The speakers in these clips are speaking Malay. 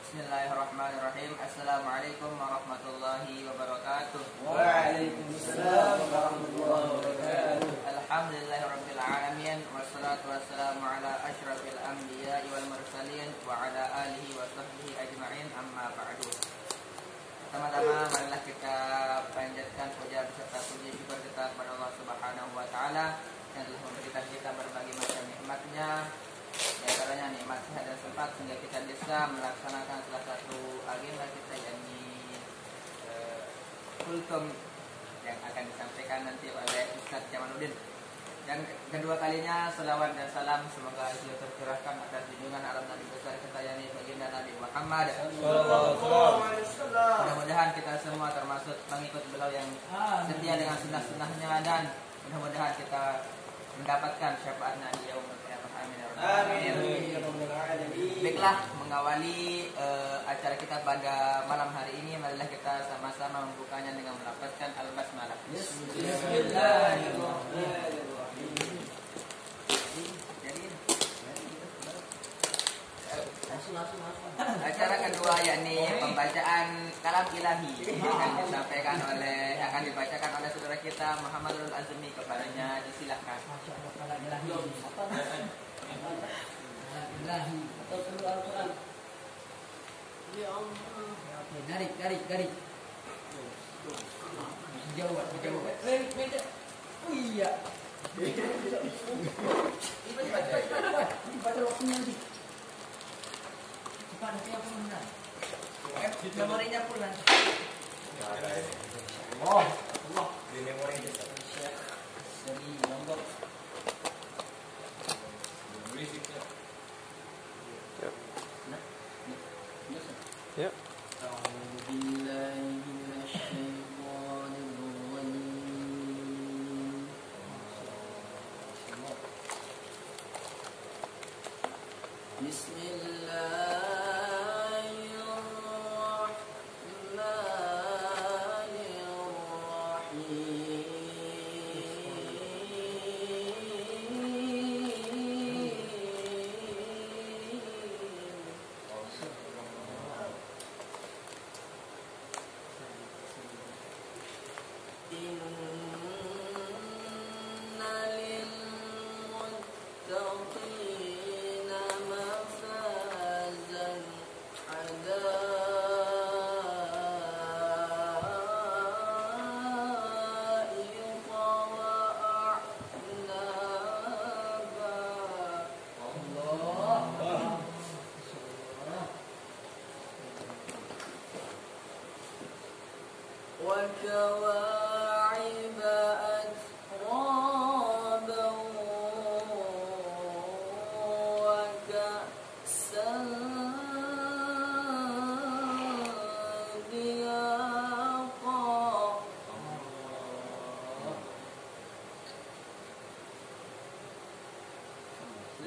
Bismillahirrahmanirrahim. Assalamualaikum warahmatullahi wabarakatuh. Waalaikumsalam warahmatullahi wabarakatuh. Alhamdulillahirabbil alamin wassalatu wassalamu ala asyrafil anbiya'i wal mursalin wa ala alihi wa sahbihi ajma'in, amma ba'du. Pertama-tama marilah kita panjatkan puja beserta puji syukur kita kepada Allah Subhanahu wa taala yang telah memberikan kita berbagai macam nikmat-Nya. Di antaranya nikmat sehat dan sempat sehingga kita bisa melaksanakan salah satu agenda kita, yakni kultum yang akan disampaikan nanti oleh Ustaz Jamaluddin. Dan kedua kalinya selawat dan salam semoga selalu tercurahkan atas junjungan alam Nabi besar kita, yakni baginda Nabi Muhammad. Mudah-mudahan kita semua termasuk mengikut beliau yang setia dengan sunnah-sunnahnya, dan mudah-mudahan kita mendapatkan syafaatnya di yaumul qiyamah. Amin. Baiklah, mengawali acara kita pada malam hari ini, marilah kita sama-sama membukanya dengan melafazkan al-basmalah. Bismillahirrahmanirrahim. Acara kedua yakni pembacaan kalam ilahi akan dibacakan oleh saudara kita Muhammadul Azmi. Kepadanya disilahkan. Ilahi atau perlu Al-Quran. Ya Allah. Oke, garik. Jawab. Oh iya. Baca waktunya nanti. Cepat nanti aku benar. Memorinya pun nanti. Allah. Di memori kita. Jadi nombor. Yep. وكواعب أترابا وكأسا دهاقا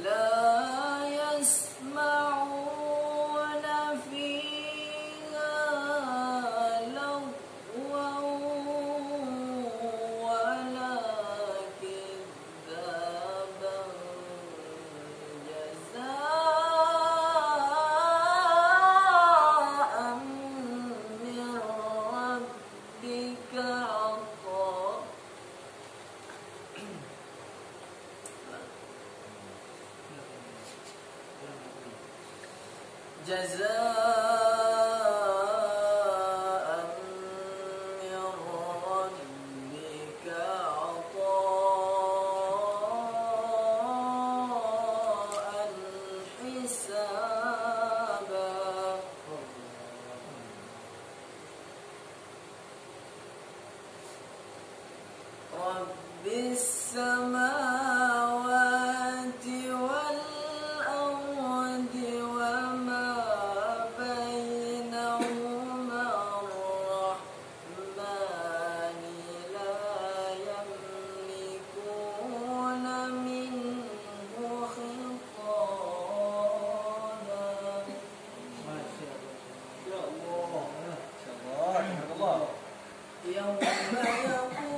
لا يسمعون فيها لغوا ولا كذابا جزاء من ربك عطاء. جزاء من ربك عطاء حسابا. رب السماوات والأرض وما بينهما الرحمن لا يملكون منه خطابا. يا الله. يوم يقول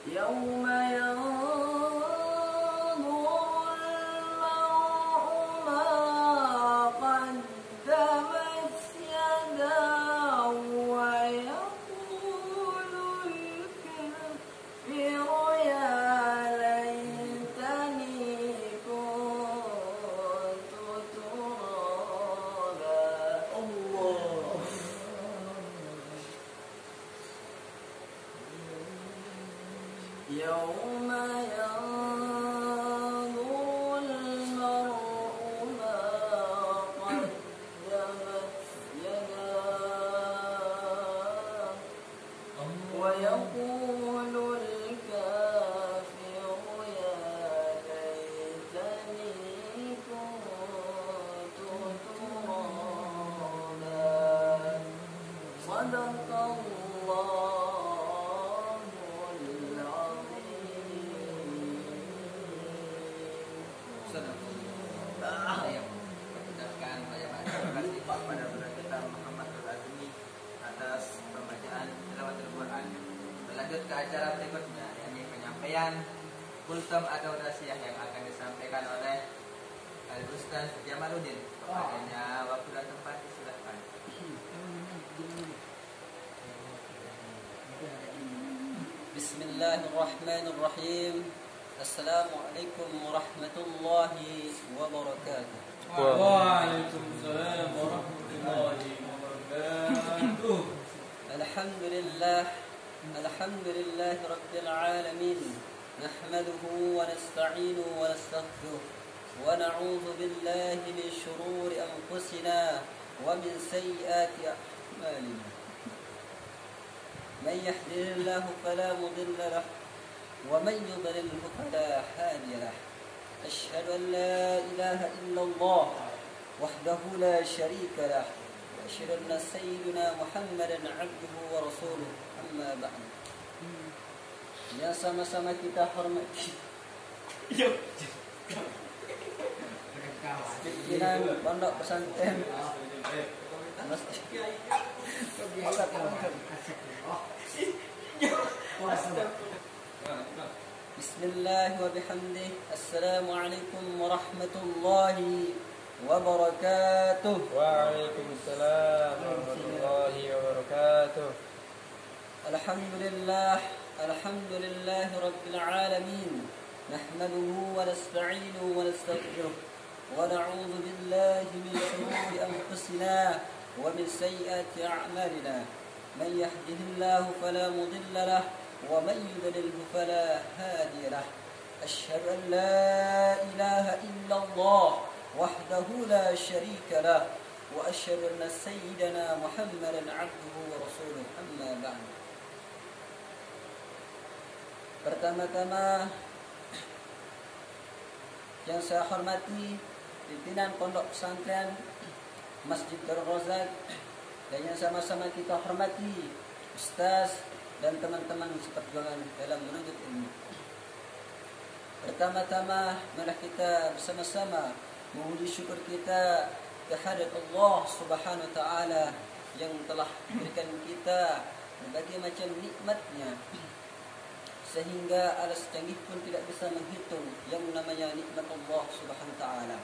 يوم ينظر المرء ما قدمت يداه ويقول الكافر يا ليتني كنت ترابا. الله. يوم ينظر المرء ما قدمت يداه ويقول الكافر يا ليتني كنت ترابا. صدق الله Saya mengucapkan banyak terima kasih kepada saudara kita Muhammad Al-Azmi atas pembacaan tilawah Al-Quran. Berlanjut ke acara berikutnya, yakni penyampaian kultum atau nasihat yang akan disampaikan oleh Al-Ustaz Jamaluddin. Kepadanya waktu dan tempat disilahkan. Bismillahirrahmanirrahim. Assalamualaikum warahmatullahi wabarakatuh. Waalaikumsalam warahmatullahi wabarakatuh. Alhamdulillah rabbil alamin. Nahmaduhu wa nasta'inuhu wa nastaghfiruh wa na'udzu billahi min shururi anfusina wa min sayyiati a'malina. Man yahdihillahu fala mudilla lahu ومن يضلله فلا هادي له. أشهد أن لا إله إلا الله وحده لا شريك له وأشهد أن سيدنا محمدا عبده ورسوله. أما بعد. Ya sama-sama kita hormati pimpinan pondok pesantren Bismillah wa bihamdih. Assalamualaikum warahmatullahi wabarakatuh. Waalaikumsalam warahmatullahi wabarakatuh. Alhamdulillah rabbil alamin. Nahmaduhu wa nasta'inuhu wa nastaghfiruh wa na'udzu billahi min shururi anfusina wa min sayyiati a'malina. Man yahdihillahu fala mudilla lahu ومن يضلله فلا هادي له. أشهد أن لا إله إلا الله وحده لا شريك له وأشهد أن سيدنا محمدا عبده ورسوله. أما بعد. Pertama-tama yang saya hormati pimpinan pondok pesantren Masjid Darul Razak, dan yang sama-sama kita hormati Ustaz dan teman-teman seperjuangan dalam menuntut ilmu. Pertama-tama, marilah kita bersama-sama memuji syukur kita kehadirat Allah Subhanahu wa taala yang telah memberikan kita berbagai macam nikmat-Nya, sehingga alas canggih pun tidak bisa menghitung yang namanya nikmat Allah Subhanahu wa taala.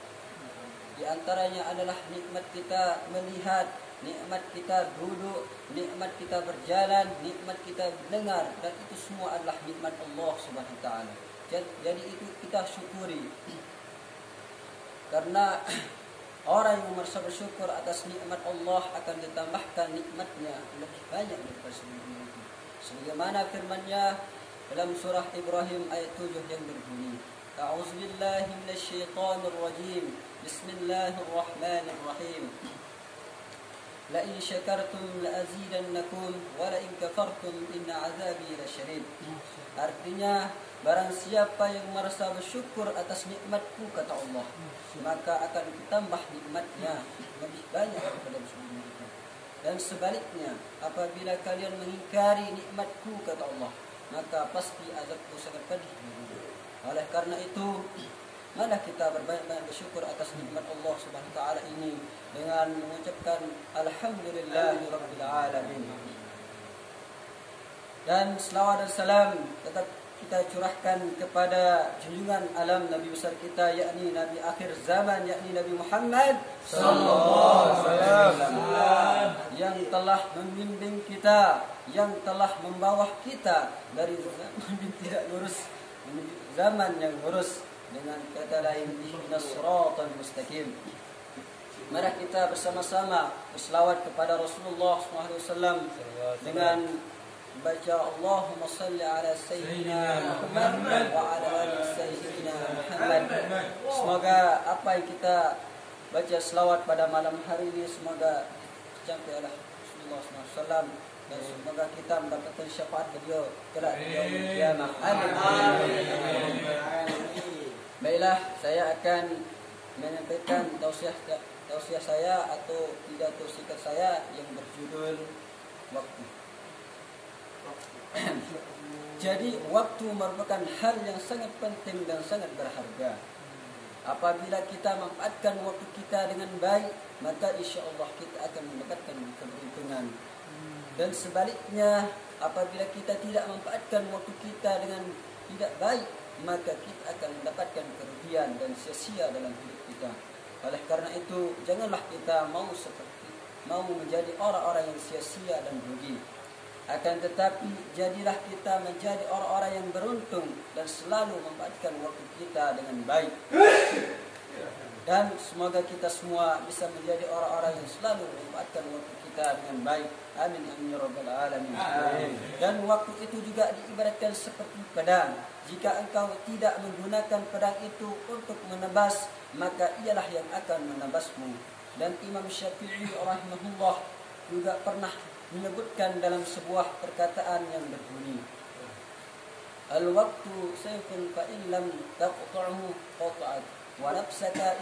Di antaranya adalah nikmat kita melihat, nikmat kita duduk, nikmat kita berjalan, nikmat kita mendengar, dan itu semua adalah nikmat Allah Subhanahu wa taala. Jadi itu kita syukuri. Karena orang yang merasa bersyukur atas nikmat Allah akan ditambahkan nikmatnya lebih banyak daripada sebelumnya. Sebagaimana firman-Nya dalam surah Ibrahim ayat 7 yang berbunyi, A'udzubillahi minasyaitonir rajim. Bismillahirrahmanirrahim. La in syakartum la azidannakum wa la in kafartum inna azabi lasyadid. Artinya, barang siapa yang merasa bersyukur atas nikmatku, kata Allah, maka akan ditambah nikmatnya lebih banyak daripada sebelumnya. Dan sebaliknya, apabila kalian mengingkari nikmatku, kata Allah, maka pasti azabku sangat pedih. Oleh karena itu, marilah kita berbanyak-banyak bersyukur atas nikmat Allah Subhanahu wa taala ini dengan mengucapkan alhamdulillahirabbil alamin. Dan selawat dan salam tetap kita curahkan kepada junjungan alam Nabi besar kita, yakni Nabi akhir zaman, yakni Nabi Muhammad sallallahu alaihi wasallam, yang telah membimbing kita, yang telah membawa kita dari zaman yang tidak lurus menuju zaman yang lurus, dengan kata lain ihdinas siratal mustaqim. Mari kita bersama-sama berselawat kepada Rasulullah SAW dengan baca Allahumma salli ala Sayyidina Muhammad wa ala ali Sayyidina Muhammad. Semoga apa yang kita baca selawat pada malam hari ini semoga sampai ala Rasulullah SAW, dan semoga kita mendapatkan syafaat beliau kelak di yaumul qiyamah. Amin. Baiklah, saya akan menyampaikan tausiah saya atau pidato singkat saya yang berjudul waktu. Jadi waktu merupakan hal yang sangat penting dan sangat berharga. Apabila kita memanfaatkan waktu kita dengan baik, maka insya Allah kita akan mendapatkan keberuntungan. Dan sebaliknya, apabila kita tidak memanfaatkan waktu kita dengan tidak baik, maka kita akan mendapatkan kerugian dan sia-sia dalam hidup kita. Oleh karena itu, janganlah kita mau menjadi orang-orang yang sia-sia dan rugi. Akan tetapi, jadilah kita menjadi orang-orang yang beruntung dan selalu memanfaatkan waktu kita dengan baik. Dan semoga kita semua bisa menjadi orang-orang yang selalu memanfaatkan waktu kita dengan baik. Amin amin ya rabbal alamin. Dan waktu itu juga diibaratkan seperti pedang. Jika engkau tidak menggunakan pedang itu untuk menebas, maka ialah yang akan menebasmu. Dan Imam Syafi'i rahimahullah juga pernah menyebutkan dalam sebuah perkataan yang berbunyi, al-waqtu sayfun fa in lam taqta'hu qata'at wa nafsaka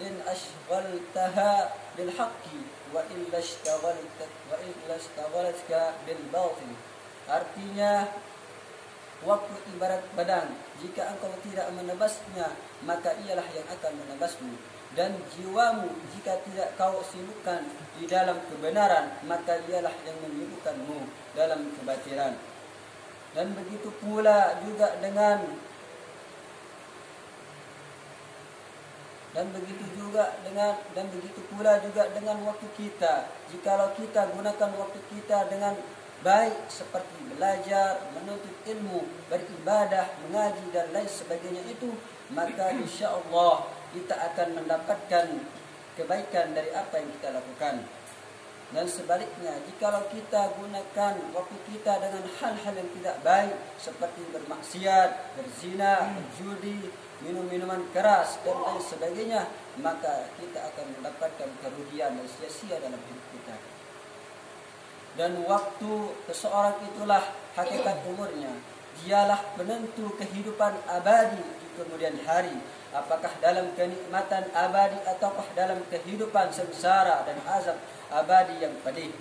in ashghaltaha bil haqqi wa illa ishtaghaltka bil batil. Artinya, waktu ibarat pedang, jika engkau tidak menebasnya, maka ialah yang akan menebasmu. Dan jiwamu jika tidak kau sibukkan di dalam kebenaran, maka ialah yang menyibukkanmu dalam kebatilan. Dan begitu pula juga dengan waktu kita. Jikalau kita gunakan waktu kita dengan baik, seperti belajar, menuntut ilmu, beribadah, mengaji dan lain sebagainya itu, maka insya Allah kita akan mendapatkan kebaikan dari apa yang kita lakukan. Dan sebaliknya, jikalau kita gunakan waktu kita dengan hal-hal yang tidak baik, seperti bermaksiat, berzina, berjudi, minum minuman keras dan lain sebagainya, maka kita akan mendapatkan kerugian dan sia-sia dalam hidup kita. Dan waktu seseorang itulah hakikat umurnya. Dialah penentu kehidupan abadi di kemudian hari. Apakah dalam kenikmatan abadi ataukah dalam kehidupan sengsara dan azab abadi yang pedih.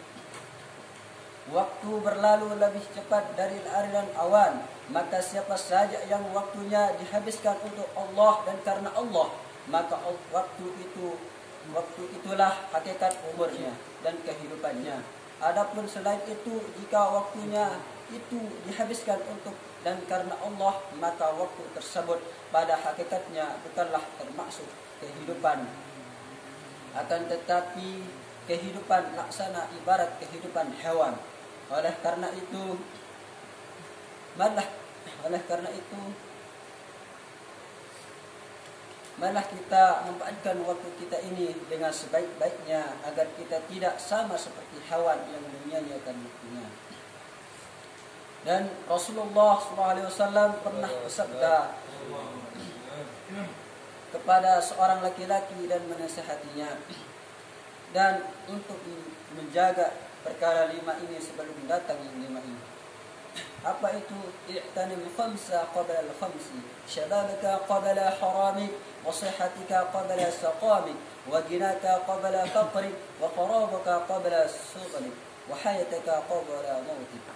Waktu berlalu lebih cepat dari aliran awan, maka siapa saja yang waktunya dihabiskan untuk Allah dan karena Allah, maka waktu itulah hakikat umurnya dan kehidupannya. Adapun selain itu, jika waktunya itu dihabiskan untuk dan karena Allah, maka waktu tersebut pada hakikatnya bukanlah termasuk kehidupan. Akan tetapi kehidupan laksana ibarat kehidupan hewan. Oleh karena itu malah kita memanfaatkan waktu kita ini dengan sebaik-baiknya agar kita tidak sama seperti hewan yang menyia-nyiakan waktunya. Dan Rasulullah SAW pernah bersabda kepada seorang laki-laki dan menasihatinya, dan untuk menjaga perkara 5 ini sebelum datang yang 5 ini. Apa itu? I'tanim khamsa qabla al-khamsi, syababaka qabla haramik, wa sihhatika qabla saqamik, wa ginaka qabla faqrik, wa qarabaka qabla sughlik, wa hayataka qabla mautik.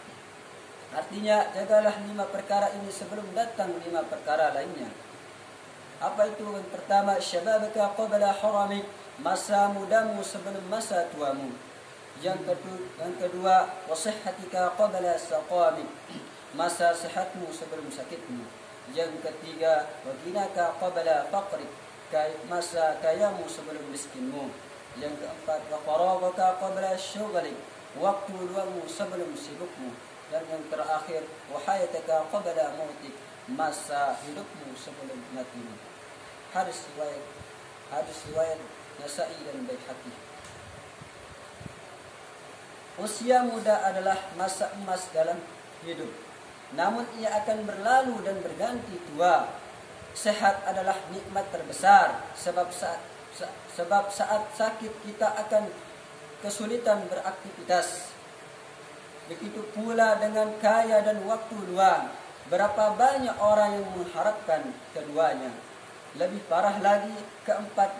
Artinya, jagalah 5 perkara ini sebelum datang 5 perkara lainnya. Apa itu? Yang pertama, syababaka qabla haramik, masa mudamu sebelum masa tuamu. Yang kedua, wasihhatika qabla saqamik, masa sehatmu sebelum sakitmu. Yang ketiga, waginaka qabla faqrik, masa kayamu sebelum miskinmu. Yang keempat, wa faragaka qabla syughlik, waktu luangmu sebelum sibukmu. Dan yang terakhir, wa hayataka qabla mautik, masa hidupmu sebelum matimu. Hadis riwayat Nasa'i dan Baihaqi. Usia muda adalah masa emas dalam hidup, namun ia akan berlalu dan berganti tua. Sehat adalah nikmat terbesar, sebab saat sakit kita akan kesulitan beraktivitas. Begitu pula dengan kaya dan waktu luang. Berapa banyak orang yang mengharapkan keduanya. Lebih parah lagi, keempat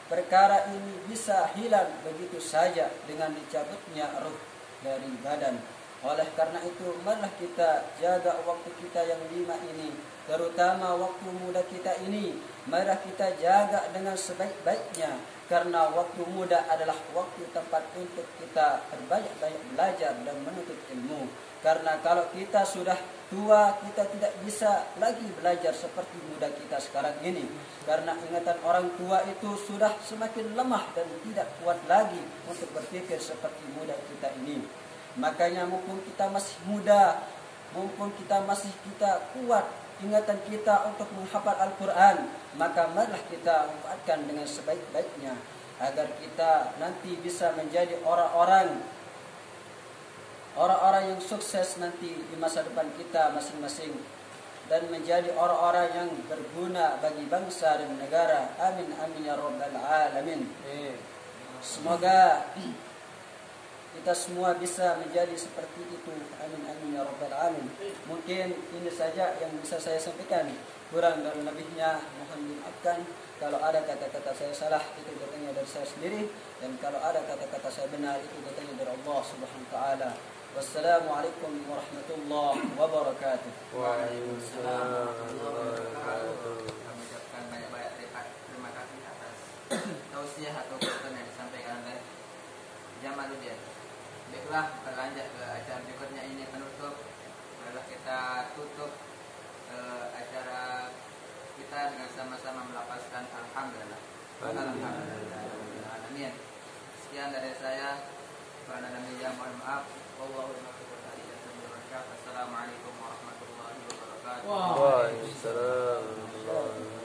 perkara ini bisa hilang begitu saja dengan dicabutnya ruh dari badan. Oleh karena itu, marilah kita jaga waktu kita yang 5 ini, terutama waktu muda kita ini. Marilah kita jaga dengan sebaik-baiknya, karena waktu muda adalah waktu tempat untuk kita berbanyak-banyak belajar dan menuntut ilmu. Karena kalau kita sudah tua, kita tidak bisa lagi belajar seperti muda kita sekarang ini. Karena ingatan orang tua itu sudah semakin lemah dan tidak kuat lagi untuk berpikir seperti muda kita ini. Makanya mumpung kita masih muda, mumpung kita kuat ingatan kita untuk menghafal Al-Quran, maka marilah kita manfaatkan dengan sebaik-baiknya, agar kita nanti bisa menjadi orang-orang yang sukses nanti di masa depan kita masing-masing, dan menjadi orang-orang yang berguna bagi bangsa dan negara. Amin amin ya rabbal alamin. Semoga kita semua bisa menjadi seperti itu. Amin amin ya rabbal alamin. Mungkin ini saja yang bisa saya sampaikan. Kurang dan lebihnya mohon dimaafkan. Kalau ada kata-kata saya salah, itu datangnya dari saya sendiri, dan kalau ada kata-kata saya benar, itu datangnya dari Allah Subhanahu wa taala. Wassalamualaikum warahmatullahi wabarakatuh. Waalaikumsalam warahmatullahi wabarakatuh. Kami ucapkan banyak-banyak terima kasih atas tausiah atau pesan yang disampaikan oleh Jamaluddin. Baiklah, kita lanjut ke acara berikutnya. Ini penutup. Marilah kita tutup acara kita dengan sama-sama melafazkan alhamdulillah. Alhamdulillah. Sekian dari saya. Karena demikian mohon maaf. Assalamualaikum warahmatullahi wabarakatuh. Waalaikumsalam warahmatullahi wabarakatuh.